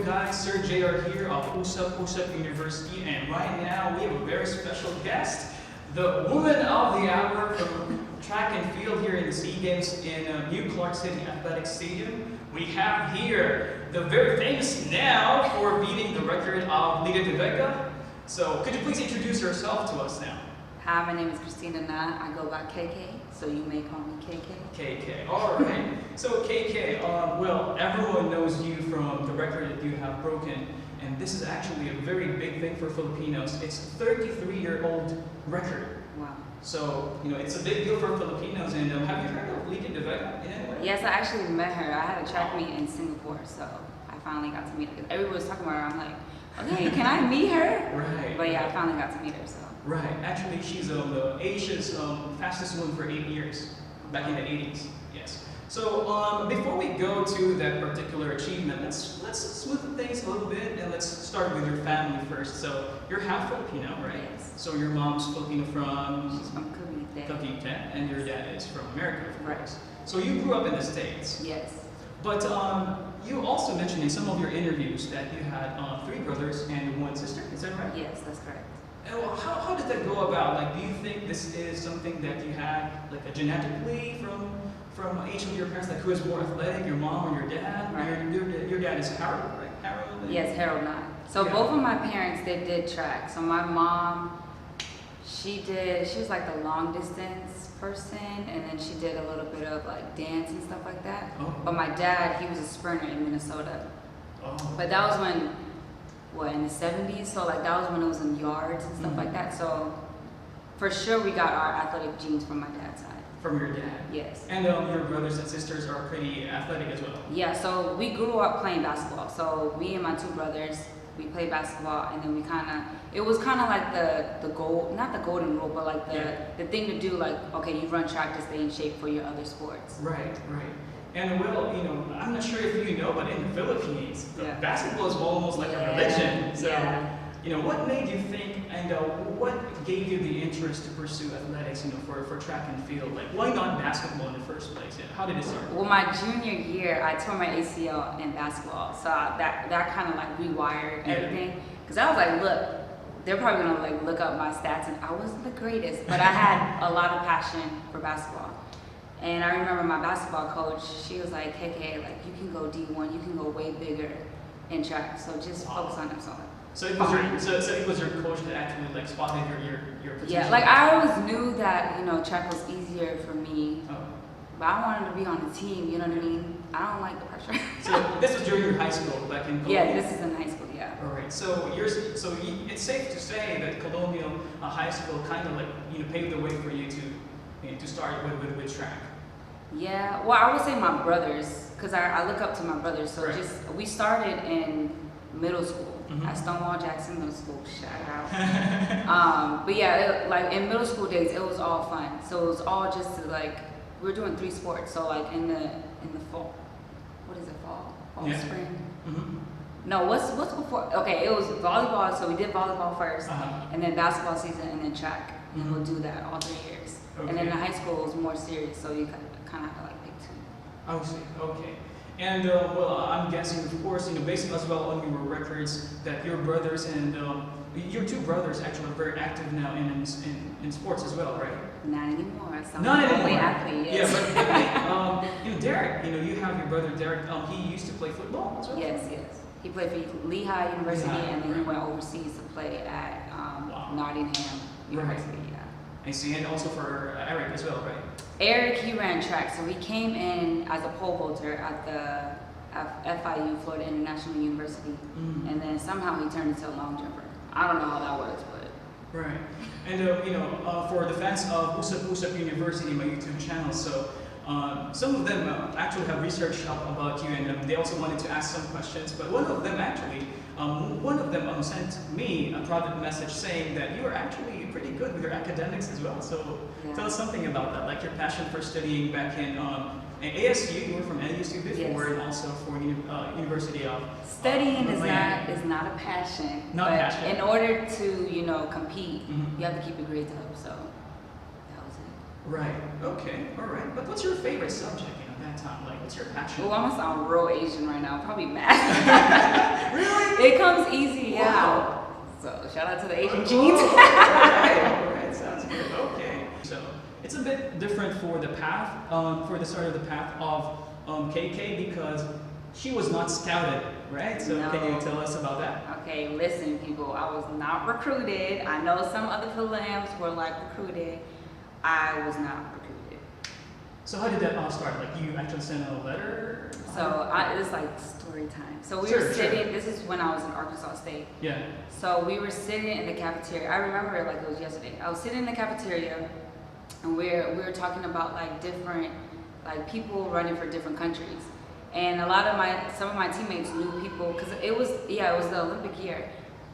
guys, Sir JR here of Usap Usap University, and right now we have a very special guest, the woman of the hour from track and field here in the SEA Games in New Clark City Athletic Stadium. We have here the very famous now for beating the record of Lydia de Vega. So could you please introduce yourself to us now? Hi, my name is KRISTINA Knott. I go by KK, so you may call me KK. KK, all right. So KK, well, everyone knows you from the record that you have broken, and this is actually a very big thing for Filipinos. It's a 33-year-old record. Wow. So, you know, it's a big deal for Filipinos. And have you heard of Lydia de Vega in any way? Yes, I actually met her. I had a track meet in Singapore, so I finally got to meet her. Everyone was talking about her. I'm like, okay, can I meet her? Right. But yeah, I finally got to meet her, so. Right. Actually, she's the Asia's fastest woman for 8 years, back in the 80s. Yes. So before we go to that particular achievement, let's smooth things a little bit, and let's start with your family first. So you're half Filipino, right? Yes. So your mom's Filipino from She's from Cavite. Cavite, and your dad is from America, of Right. course. So you grew up in the States. Yes. But you also mentioned in some of your interviews that you had 3 brothers and 1 sister. Is that right? Yes, that's correct. And well, how did that go about? Like, do you think this is something that you had, like, genetically from each of your parents? Like, who is more athletic, your mom or your dad? Right. Your dad is Harold, right? Harold. Yes, Harold Knott. So Yeah. both of my parents, they did track. So my mom, she was like the long distance person, and then she did a little bit of like dance and stuff like that. Oh. But my dad, he was a sprinter in Minnesota. Oh. But that was when, in the 70s? So like that was when it was in yards and stuff like that. So for sure we got our athletic genes from my dad's side. From your dad. Yes. And your brothers and sisters are pretty athletic as well. Yeah, so we grew up playing basketball. So me and my 2 brothers, we played basketball, and then we it was kind of like the goal, not the golden rule, but like the thing to do, like, okay, you run track to stay in shape for your other sports. Right, right. And well, you know, I'm not sure if you know, but in the Philippines, basketball is almost like a religion. So, you know, what made you think, and what gave you the interest to pursue athletics, you know, for track and field? Like, why not basketball in the first place? How did it start? Well, my junior year, I tore my ACL in basketball, so that kind of like rewired everything. Because I was like, look, they're probably gonna like look up my stats, and I wasn't the greatest, but I had a lot of passion for basketball. And I remember my basketball coach, she was like, KK, like, you can go D1, you can go way bigger in track, so just focus on that. So it was your coach that actually like spotted your potential. Yeah, like I always knew that, you know, track was easier for me, but I wanted to be on the team, you know what I mean? I don't like the pressure. So this was during your high school, back in Colombia? Yeah, this is in high school, yeah. All right, so it's safe to say that Colonial High School kind of like, you know, paved the way for you to start with track. Yeah, well, I would say my brothers, because I look up to my brothers. So we started in middle school at Stonewall Jackson Middle School. Shout out. But yeah, like in middle school days, it was all fun. So it was all just to like, we were doing 3 sports. So like in the fall, what is it, fall, spring? No, what's before? Okay, it was volleyball. So we did volleyball first, and then basketball season, and then track. And we'll do that all 3 years. Okay. And then the high school was more serious, so you kind of have to like pick 2. I see. Okay. And well, I'm guessing, of course, you know, based as well on your records, that your brothers and your 2 brothers actually are very active now in sports as well, right? Not anymore. So Not I'm anymore. only athlete. Yes. Yeah, but you know, Derek, you know, you have your brother Derek. He used to play football as well. Yes. He played for Lehigh University, and then he went overseas to play at Nottingham University. Yeah. I see, and also for Eric as well, right? Eric, he ran track, so he came in as a pole vaulter at the FIU, Florida International University, and then somehow he turned into a long jumper. I don't know how that works, but right. And you know, for the fans of Usap Usap University, my YouTube channel, so some of them actually have researched up about you, and they also wanted to ask some questions. But one of them actually, sent me a private message saying that you are actually pretty good with your academics as well. So tell us something about that, like your passion for studying back in ASU. You were from ASU before, and also for University of studying is not a passion. Not but passion. In order to, you know, compete, you have to keep your grades up. So that was it. Right. Okay. All right. But what's your favorite subject? You know, at that time? Like, what's your passion? Oh, I'm gonna sound real Asian right now. Probably math. Really? It comes easy, yeah. Wow. So shout out to the Asian genes. Alright, sounds good. Okay. So it's a bit different for the path, for the start of the path of KK because she was not scouted, right? So No. can you tell us about that? Okay, listen, people. I was not recruited. I know some other films were like recruited. I was not recruited. So how did that all start? Like you actually sent a letter? So it's like story time. So we Sure, were sitting. sure. This is when I was in Arkansas State. Yeah. So we were sitting in the cafeteria. I remember it like it was yesterday. I was sitting in the cafeteria, and we were talking about like different like people running for different countries. And some of my teammates knew people because it was the Olympic year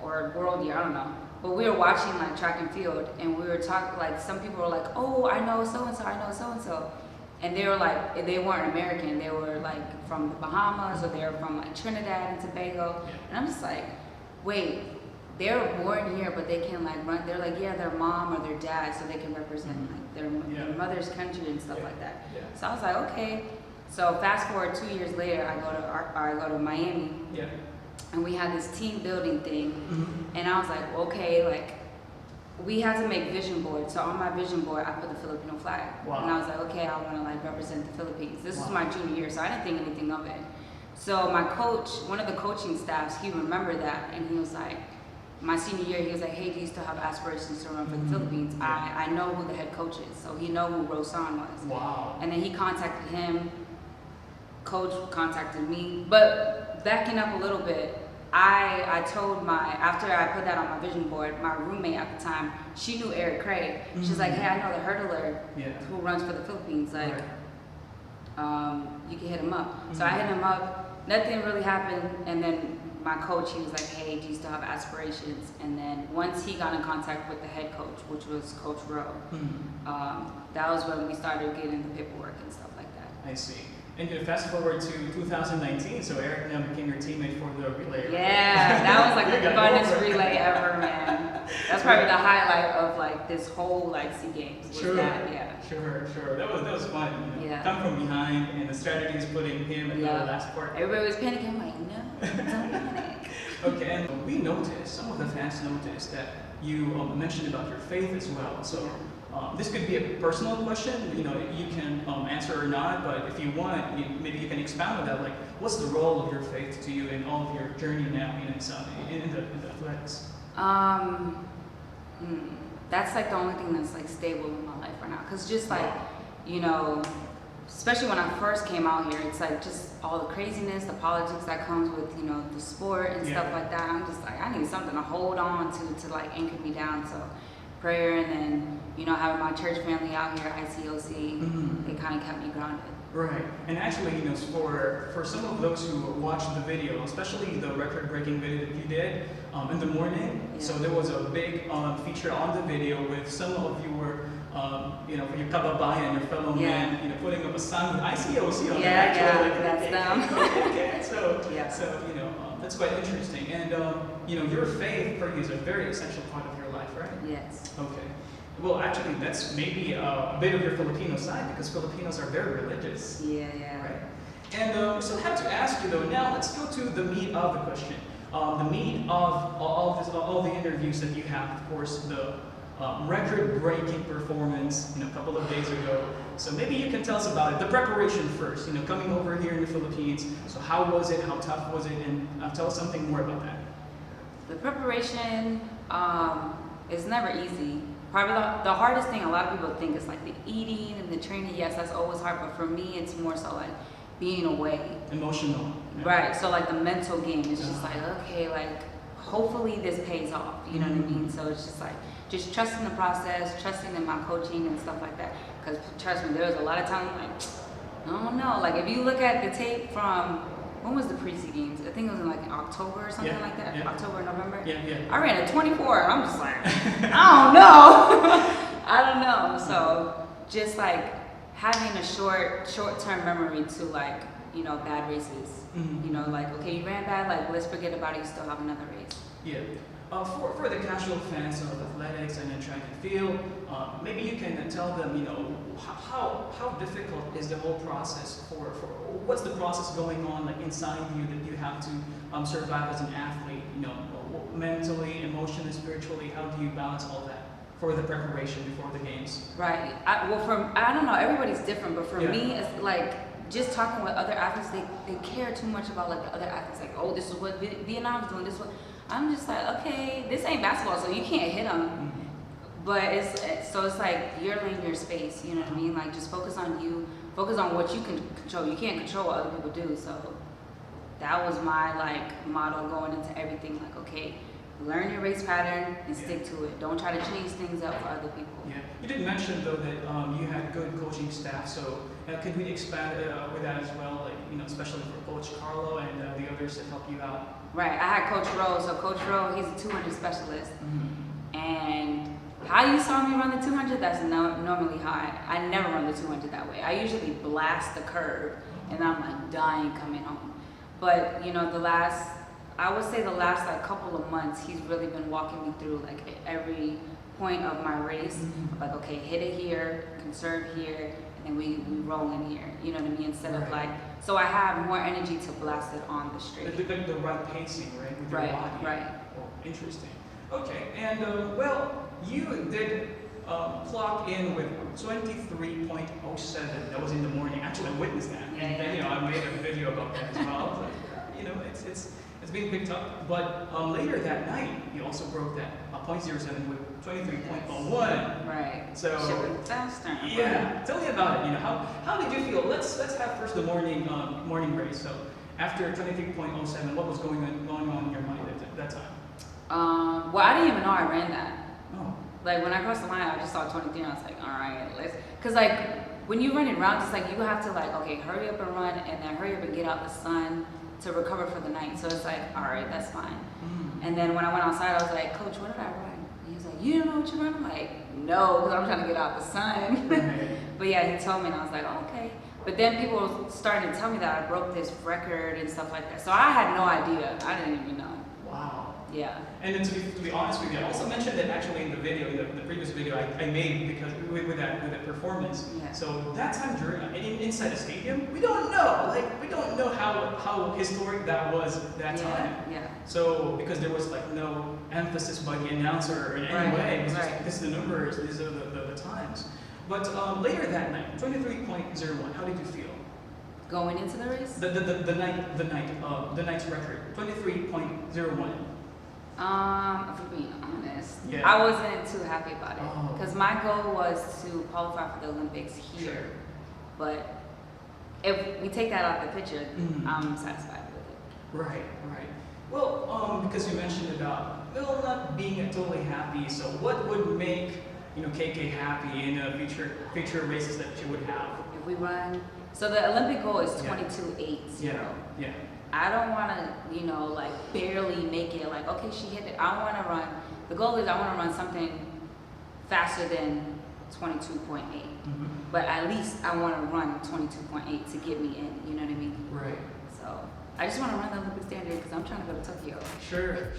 or world year, I don't know. But we were watching like track and field, and we were talking like some people were like, oh, I know so and so, I know so and so, and they were like they weren't American, they were like from the Bahamas or they were from like Trinidad and Tobago, and I'm just like, wait, they were born here, but they can like run. They're like, yeah, their mom or their dad, so they can represent like their mother's country and stuff like that. Yeah. So I was like, okay. So fast forward 2 years later, I go to Miami, Yeah. and we had this team building thing, Mm-hmm. and I was like, okay, like we had to make vision boards. So on my vision board, I put the Filipino flag, Wow. and I was like, okay, I want to like represent the Philippines. This was Wow. my junior year, so I didn't think anything of it. So my coach, one of the coaching staffs, he remembered that, and he was like, my senior year, he was like, hey, do you still have aspirations to run for the Philippines? I know who the head coach is, so he know who Rosan was. Wow. And then he contacted him, coach contacted me. But backing up a little bit, I told after I put that on my vision board, my roommate at the time, she knew Eric Craig. She's like, hey, I know the hurdler who runs for the Philippines. Like, you can hit him up. So I hit him up. Nothing really happened. And then my coach, he was like, hey, do you still have aspirations? And then once he got in contact with the head coach, which was Coach Rowe, that was when we started getting the paperwork and stuff like that. I see. And you fast forward to 2019, so Eric now became your teammate for the relay. Yeah, that was like You the got funnest over it. relay ever, man. That's probably the highlight of like this whole like SEA Games. Was Sure. that, yeah. Sure. That was fun. You know? Yeah. Come from behind, and the strategy is putting him in the last part. Everybody was panicking. I'm like, no, don't panic. Okay, and we noticed, some of the fans noticed that you mentioned about your faith as well. So this could be a personal question, you know, you can answer or not, but if you want, maybe you can expound on that. Like, what's the role of your faith to you in all of your journey now in the athletics? That's like the only thing that's like stable in my life right now. Cause just like, you know, especially when I first came out here, it's like just all the craziness, the politics that comes with, you know, the sport and stuff like that. I'm just like, I need something to hold on to like anchor me down. So prayer, and then, you know, having my church family out here, ICOC, it kind of kept me grounded. Right, and actually, you know, for some of those who watched the video, especially the record-breaking video that you did in the morning, so there was a big feature on the video with some of your, you know, your kababayan, your fellow men, you know, putting up a sign with ICOC on that's them. Okay, so you know, that's quite interesting, and you know, your faith for you is a very essential part of your life, right? Yes. Okay. Well, actually, that's maybe a bit of your Filipino side, because Filipinos are very religious. Yeah. Right? And so I have to ask you, though, now let's go to the meat of the question. The meat of all the interviews that you have, of course, the record-breaking performance, you know, a couple of days ago. So maybe you can tell us about it. The preparation first, you know, coming over here in the Philippines. So how was it? How tough was it? And tell us something more about that. The preparation is never easy. Probably the hardest thing a lot of people think is like the eating and the training. Yes, that's always hard, but for me, it's more so like being away. Emotional. Yeah. Right. So like the mental game is just like, okay, like hopefully this pays off. You know what I mean? So it's just like just trusting the process, trusting in my coaching and stuff like that. Because trust me, there was a lot of times like, I don't know. Like if you look at the tape from, when was the pre-SEA Games? I think it was in like October or something like that. Yeah. October, November. Yeah. I ran a 24. And I'm just like, I don't know. I don't know. So just like having a short-term memory to like, bad races. Like, okay, you ran bad, like, let's forget about it, you still have another race. Yeah. For the casual fans of athletics and then track and field, maybe you can tell them, how difficult is the whole process for what's the process going on like inside you that you have to survive as an athlete, mentally, emotionally, spiritually, how do you balance all that for the preparation before the games? Right. I don't know, everybody's different, but for me, it's like, just talking with other athletes, they care too much about like the other athletes, like, oh, this is what Vietnam's doing, this is what, I'm just like, okay, this ain't basketball, so you can't hit them. But it's like you're in your space, you know what I mean? Like, just focus on you, focus on what you can control. You can't control what other people do. So that was my like motto going into everything. Like, okay, learn your race pattern and stick to it. Don't try to change things up for other people. Yeah, you did mention though that you had good coaching staff. So could we expand with that as well? Like, especially for Coach Carlo and the others that help you out. Right. I had Coach Rowe. So Coach Rowe, he's a 200 specialist, and how you saw me run the 200, that's normally high. I never run the 200 that way. I usually blast the curve, and I'm like dying coming home. But I would say the last like couple of months, he's really been walking me through like every point of my race. Like, okay, hit it here, conserve here, and then we roll in here. You know what I mean? Instead of like, so I have more energy to blast it on the straight. The right pacing, right? With your body. Right. Oh, interesting. Okay, and you did clock in with 23.07. That was in the morning. Actually, I witnessed that, and I made a video about that as well. But, it's being picked up. But later that night, you also broke that 0.07 with 23.01. Right. So faster. Yeah. Tell me about it. How did you feel? Let's have first the morning race. So after 23.07, what was going on in your mind at that time? Well, I didn't even know I ran that. Oh. Like, when I crossed the line, I just saw 23 and I was like, all right, because like when you run it rounds, it's like you have to like, okay, hurry up and run, and then hurry up and get out the sun to recover for the night. So it's like, all right, that's fine. And then when I went outside, I was like, Coach, what did I run? And he was like, you don't know what you run? I'm like, no, because I'm trying to get out the sun. But yeah, he told me, and I was like, oh, okay. But then people started to tell me that I broke this record and stuff like that. So I had no idea. I didn't even know. Wow. Yeah. And then to be honest with you, I also mentioned that actually in the video, the previous video I made because with that performance. Yeah. So that time inside the stadium, we don't know. Like, we don't know how historic that was that time. Yeah. So because there was like no emphasis by the announcer in any way. It was just, this is the numbers, these are the times. But later that night, 23.01, how did you feel? Going into the race? The night's record, 23.01. If we're being honest, Yeah. I wasn't too happy about it Oh. because my goal was to qualify for the Olympics here. Sure. But if we take that out the picture, I'm satisfied with it. Right. Well, because you mentioned about not being totally happy. So what would make KK happy in future races that you would have? If we run, so the Olympic goal is 22.80. Yeah. I don't want to, like barely make it. Like, okay, she hit it. I want to run. The goal is I want to run something faster than 22.8. But at least I want to run 22.8 to get me in. You know what I mean? Right. So I just want to run the Olympic standard because I'm trying to go to Tokyo. Sure.